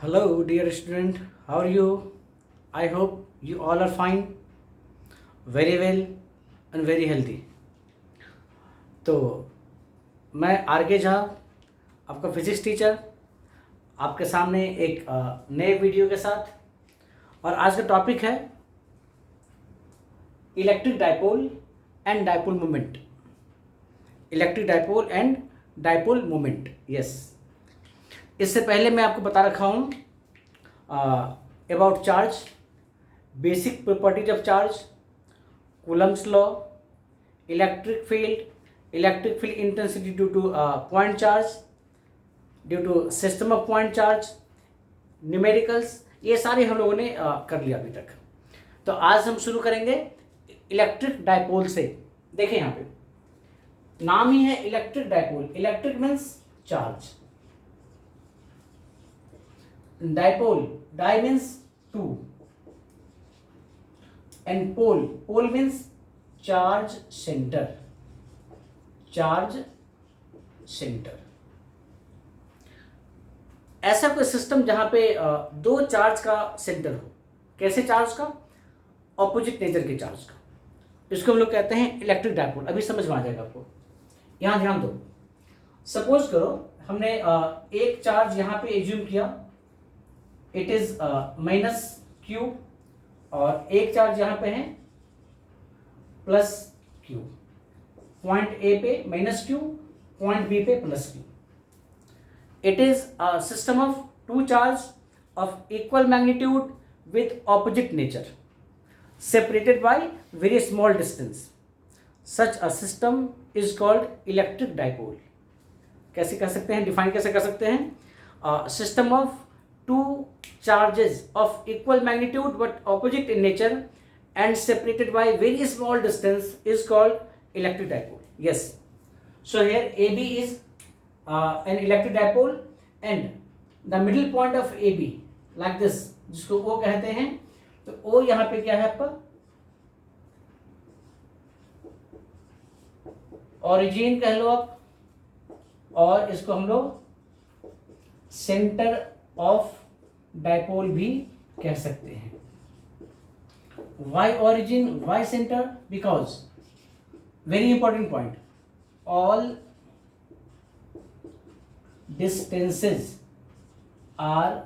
Hello, dear student. How are you? I hope you all are fine, very well, and very healthy. तो मैं are के झा, आपका physics teacher, आपके सामने एक नए वीडियो के साथ। और आज का टॉपिक है electric dipole and dipole moment. Electric dipole and dipole moment, yes. इससे पहले मैं आपको बता रखा हूँ about charge, basic properties of charge, Coulomb's law, electric field intensity due to point charge, due to system of point charge, numericals, ये सारे हम लोगों ने कर लिया अभी तक। तो आज हम शुरू करेंगे इलेक्ट्रिक डाइपोल से। देखिए यहाँ पे नाम ही है electric dipole. Electric means charge, dipole, di means two, and pole means charge centre. ऐसा कोई सिस्टम जहां पे दो चार्ज का सेंटर हो। कैसे चार्ज का? ऑपोजिट नेचर के चार्ज का। इसको हम लोग कहते हैं इलेक्ट्रिक डाइपोल। अभी समझ में आ जाएगा आपको। यहां ध्यान दो। सपोज करो हमने एक चार्ज यहां पे एज्यूम किया, इट इज माइनस क्यू, और एक चार्ज यहां पे है प्लस क्यू। पॉइंट ए पे माइनस क्यू, पॉइंट बी पे plus Q. It is a system of two charge of equal magnitude with opposite nature, separated by very small distance. Such a system is called electric dipole. कैसे कह सकते हैं, define कैसे कर सकते हैं? System of two charges of equal magnitude but opposite in nature and separated by very small distance is called electric dipole. Yes, so here A B is an electric dipole and the middle point of A B like this, जिसको O कहते हैं। तो ओ यहां पे क्या है आपका? Origin कह लो आप, और इसको हम लोग सेंटर ऑफ डाइपोल भी कह सकते हैं। Why origin, why centre? Because very important point, all distances are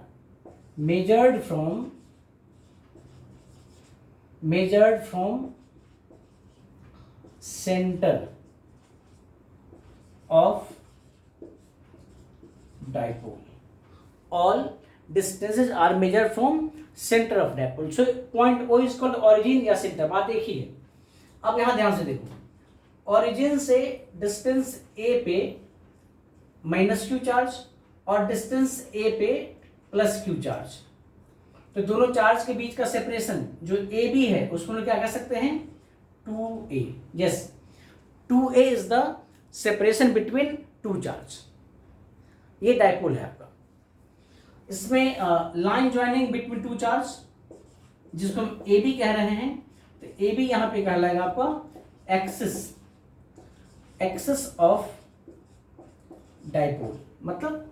measured from center of dipole. All distances are measured from center of dipole. So point O is called origin या center. बात एक ही है। अब यहां ध्यान से देखो, origin से डिस्टेंस A पे माइनस क्यू चार्ज और डिस्टेंस A पे प्लस क्यू चार्ज। तो दोनों चार्ज के बीच का सेपरेशन जो ए बी है उसको हम क्या कह सकते हैं? 2a. Yes, 2a is the separation between two charge. ये डाइपोल है आपका। इसमें line joining between two charge, जिसको हम ए बी कह रहे हैं, तो ए बी यहां पे कहलाएगा आपका एक्सिस ऑफ डाइपोल। मतलब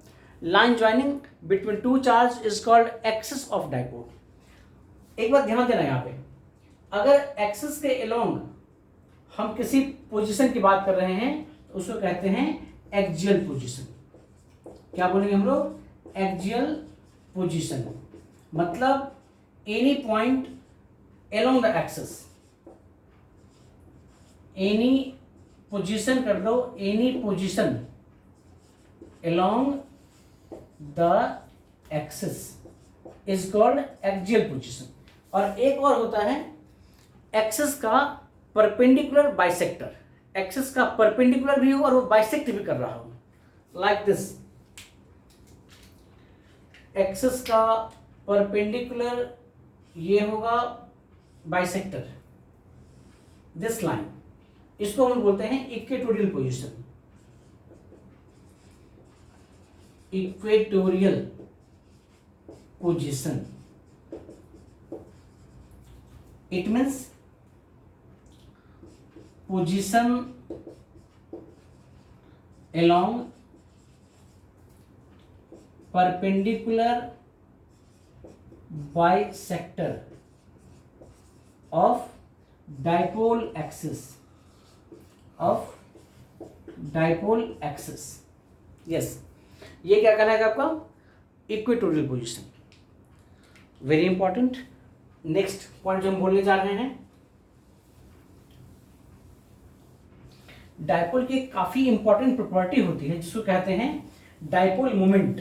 line joining between two charge is called axis of dipole. एक बात ध्यान देना यहां पे, अगर एक्सिस के अलोंग हम किसी पोजीशन की बात कर रहे हैं तो उसको कहते हैं एक्सियल पोजीशन। क्या बोलेंगे हम लोग? Axial position. मतलब any point along the axis, any position कर दो, any position along the axis is called axial position. और एक और होता है एक्सिस का परपेंडिकुलर बाइसेक्टर। एक्सिस का परपेंडिकुलर भी हो और वो बाइसेक्ट भी कर रहा हो, लाइक दिस। एक्सिस का परपेंडिकुलर ये होगा बाइसेक्टर, दिस लाइन। इसको हम बोलते हैं equatorial position. Equatorial position, it means position along perpendicular bisector of dipole axis, yes, ये क्या कहलाएगा आपका? Equatorial position. Very important. Next point जो हम बोलने जा रहे हैं, डाइपोल की काफी इंपॉर्टेंट प्रॉपर्टी होती है जिसको कहते हैं डाइपोल मोमेंट।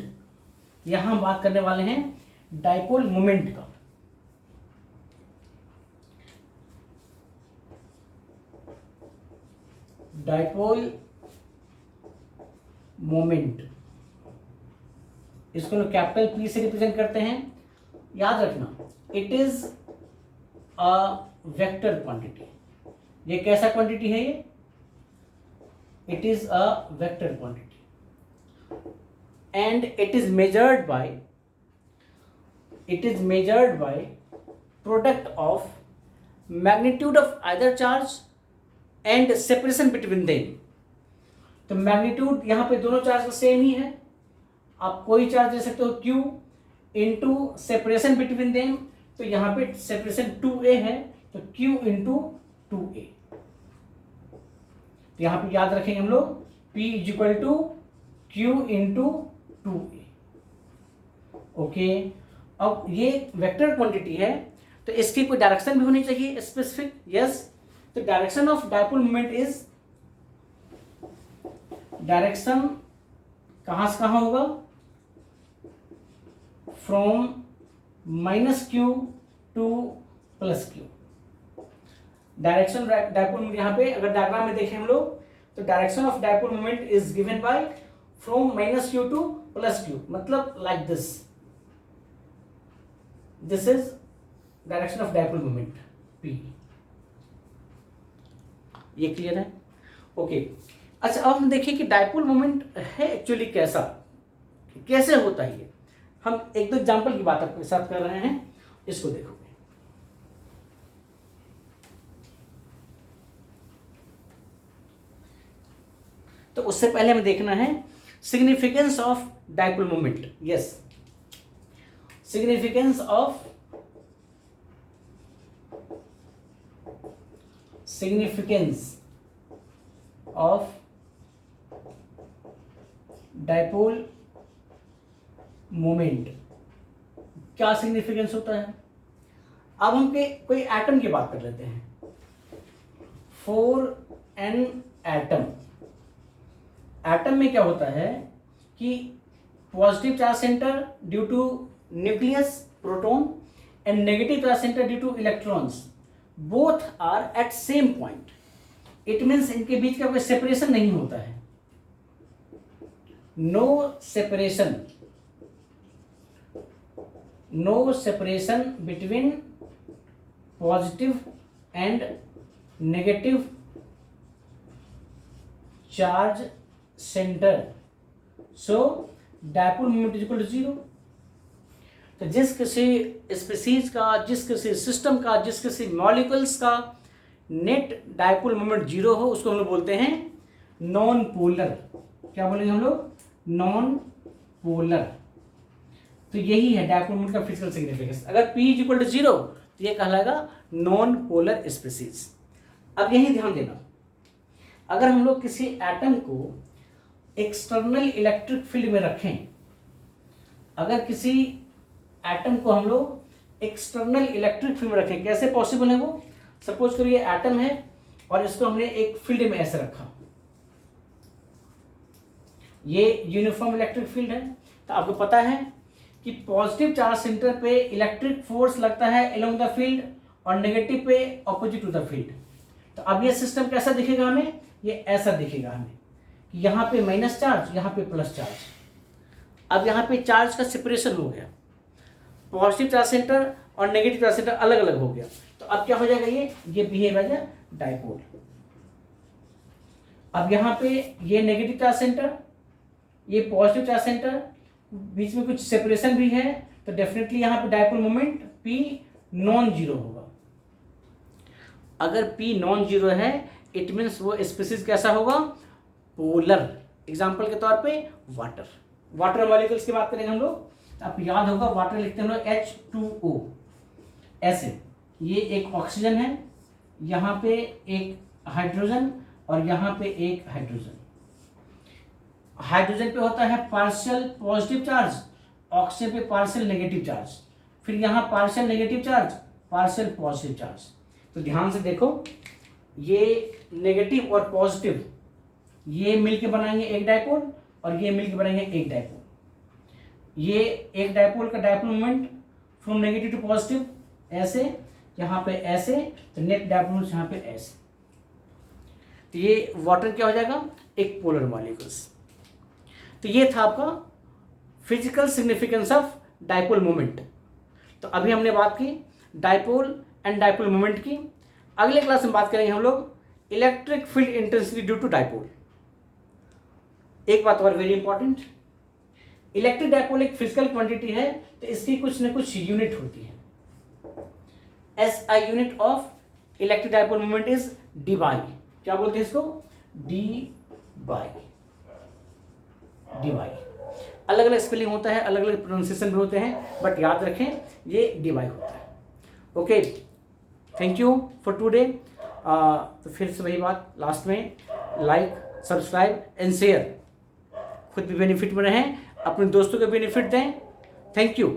यहां हम बात करने वाले हैं डाइपोल मोमेंट का। डाइपोल मोमेंट, इसको लोग कैपिटल पी से रिप्रेजेंट करते हैं। याद रखना, it is a vector quantity. ये कैसा क्वांटिटी है? ये it is a vector quantity and it is measured by product of magnitude of either charge and separation between them. तो मैग्नीट्यूड यहां पे दोनों चार्ज का सेम ही है। आप कोई चार्ज दे सकते हो Q into separation between them, तो यहां पे सेपरेशन 2a है, तो Q इंटू 2a। तो यहां पे याद रखेंगे हम लोग P is equal to Q into 2a। Okay, अब ये वेक्टर क्वांटिटी है तो इसकी कोई डायरेक्शन भी होनी चाहिए स्पेसिफिक। यस, तो direction of dipole moment is, direction कहां से कहां होगा? From -q to +q। Direction dipole moment, यहां पे अगर डायग्राम में देखें हम लोग, तो direction of dipole moment is given by from -q to +q, मतलब like this is direction of dipole moment P। ये क्लियर है? ओके, अच्छा, अब हम देखिए कि डाइपोल मोमेंट है एक्चुअली कैसा, कैसे होता है ये। हम एक दो एग्जांपल की बात आपके साथ कर रहे हैं, इसको देखोगे। तो उससे पहले हमें देखना है significance of dipole moment. Yes, significance of dipole moment. क्या सिग्निफिकेंस होता है? अब हम कोई एटम की बात कर लेते हैं। 4n एटम में क्या होता है कि positive charge centre due to nucleus proton and negative charge centre due to electrons, both are at same point. It means इनके बीच का कोई सेपरेशन नहीं होता है। No separation between positive and negative charge centre, so dipole moment is equal to 0। तो जिस किसी स्पीसीज का, जिस किसी सिस्टम का, जिस किसी मॉलिक्यूल्स का नेट डाइपोल मोमेंट 0 हो, उसको हम लोग बोलते हैं नॉन पोलर। क्या बोलेंगे हम लोग? Non polar. तो यही है डाइपोल मोमेंट का फिजिकल सिग्निफिकेंस। अगर P इज इक्वल टू 0 तो ये कहलाएगा नॉन पोलर स्पीसीज। अब यही ध्यान देना, अगर हम लोग किसी एटम को एक्सटर्नल इलेक्ट्रिक फील्ड में रखें, अगर किसी एटम को हम लोग एक्सटर्नल इलेक्ट्रिक फील्ड में रखें, कैसे पॉसिबल है वो? सपोज करिए एटम है और इसको हमने एक फील्ड में ऐसे रखा, ये यूनिफॉर्म इलेक्ट्रिक फील्ड है। तो आपको पता है कि पॉजिटिव चार्ज सेंटर पे इलेक्ट्रिक फोर्स लगता है अलोंग द फील्ड और नेगेटिव पे ऑपोजिट टू द फील्ड। तो अब ये सिस्टम कैसा दिखेगा हमें? ये ऐसा दिखेगा हमें, यहाँ पे माइनस चार्ज, यहाँ पे प्लस चार्ज। अब यहाँ पे चार्ज का सेपरेशन हो गया, पॉजिटिव चार्ज सेंटर और नेगेटिव चार्ज सेंटर अलग अलग हो गया। तो अब क्या हो जाएगा? ये बिहेव एज अ डाइपोल। अब यहाँ पे ये नेगेटिव चार्ज सेंटर, ये पॉजिटिव चार्ज सेंटर, बीच में कुछ सेपरेशन भी है, तो डेफिनेटली यहाँ पे dipole moment P non zero होगा। अगर P नॉन जीरो है, इट मीन्स वो स्पीसीज कैसा होगा? पोलर। एग्जाम्पल के तौर पे वाटर मॉलिक्यूल्स की बात करेंगे हम लोग, आपको याद होगा वाटर लिखते हैं हम लोग H2O ऐसे, ये एक ऑक्सीजन है, यहाँ पे एक हाइड्रोजन और यहाँ पे एक हाइड्रोजन। हाइड्रोजन पे होता है पार्शियल पॉजिटिव चार्ज, ऑक्सीजन पे पार्शियल नेगेटिव चार्ज, फिर यहाँ partial negative charge, partial positive charge. तो ध्यान से देखो, ये नेगेटिव और पॉजिटिव ये मिलके बनाएंगे एक डायपोल और ये मिलके बनाएंगे एक डायपोल। ये एक डायपोल का dipole moment from negative to positive ऐसे, यहाँ पे ऐसे, तो नेट डायपोल यहाँ पे ऐसे। तो ये वाटर क्या हो जाएगा, एक पोलर मॉलिक्यूल्स। तो ये था आपका physical significance of dipole moment. तो अभी हमने बात की डायपोल एंड डायपोल मोमेंट की। अगले क्लास में बात करेंगे हम लोग electric field intensity due to dipole. एक बात और वेरी इंपॉर्टेंट, इलेक्ट्रिक डायपोल एक फिजिकल क्वांटिटी है, तो इसकी कुछ न कुछ यूनिट होती है। SI unit of electric dipole moment is D by, क्या बोलते हैं इसको, डी बाई। अलग अलग स्पेलिंग होता है, अलग अलग प्रोनाउंसिएशन भी होते हैं, बट याद रखें ये डी बाई होता है। Okay, thank you for today. तो फिर से वही बात लास्ट में, लाइक, सब्सक्राइब एंड शेयर। खुद भी बेनिफिट में रहें, अपने दोस्तों को बेनिफिट दें। Thank you.